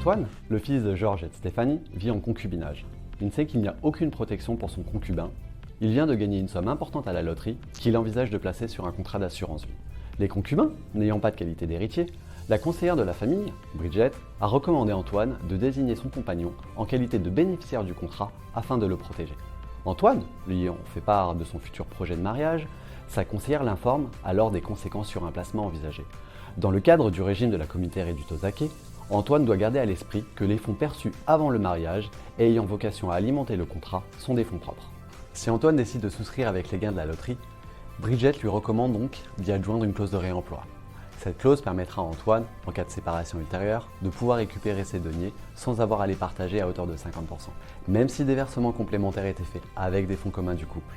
Antoine, le fils de Georges et de Stéphanie, vit en concubinage. Il sait qu'il n'y a aucune protection pour son concubin. Il vient de gagner une somme importante à la loterie qu'il envisage de placer sur un contrat d'assurance vie. Les concubins, n'ayant pas de qualité d'héritier, la conseillère de la famille, Bridget, a recommandé à Antoine de désigner son compagnon en qualité de bénéficiaire du contrat afin de le protéger. Antoine, lui ayant fait part de son futur projet de mariage, sa conseillère l'informe alors des conséquences sur un placement envisagé. Dans le cadre du régime de la communauté réduite aux acquis, Antoine doit garder à l'esprit que les fonds perçus avant le mariage et ayant vocation à alimenter le contrat sont des fonds propres. Si Antoine décide de souscrire avec les gains de la loterie, Bridget lui recommande donc d'y adjoindre une clause de réemploi. Cette clause permettra à Antoine, en cas de séparation ultérieure, de pouvoir récupérer ses deniers sans avoir à les partager à hauteur de 50%, même si des versements complémentaires étaient faits avec des fonds communs du couple.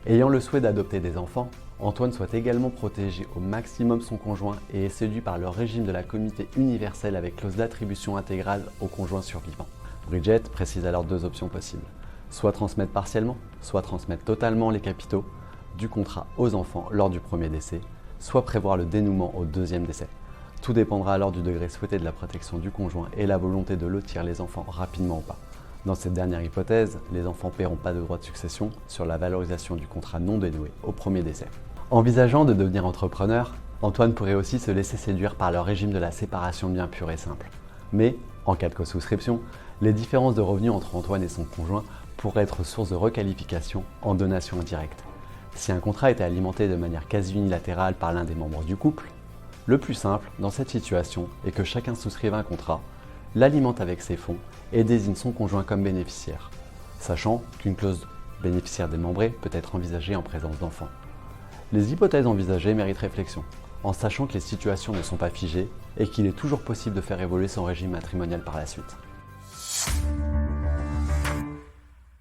Ayant le souhait d'adopter des enfants, Antoine souhaite également protéger au maximum son conjoint et est séduit par le régime de la communauté universelle avec clause d'attribution intégrale au conjoint survivant. Bridget précise alors deux options possibles, soit transmettre partiellement, soit transmettre totalement les capitaux du contrat aux enfants lors du premier décès, soit prévoir le dénouement au deuxième décès. Tout dépendra alors du degré souhaité de la protection du conjoint et la volonté de lotir les enfants rapidement ou pas. Dans cette dernière hypothèse, les enfants ne paieront pas de droits de succession sur la valorisation du contrat non dénoué au premier décès. Envisageant de devenir entrepreneur, Antoine pourrait aussi se laisser séduire par le régime de la séparation de biens pur et simple. Mais, en cas de co-souscription, les différences de revenus entre Antoine et son conjoint pourraient être source de requalification en donation indirecte. Si un contrat était alimenté de manière quasi unilatérale par l'un des membres du couple, le plus simple dans cette situation est que chacun souscrive un contrat, l'alimente avec ses fonds et désigne son conjoint comme bénéficiaire, sachant qu'une clause bénéficiaire démembrée peut être envisagée en présence d'enfants. Les hypothèses envisagées méritent réflexion, en sachant que les situations ne sont pas figées et qu'il est toujours possible de faire évoluer son régime matrimonial par la suite.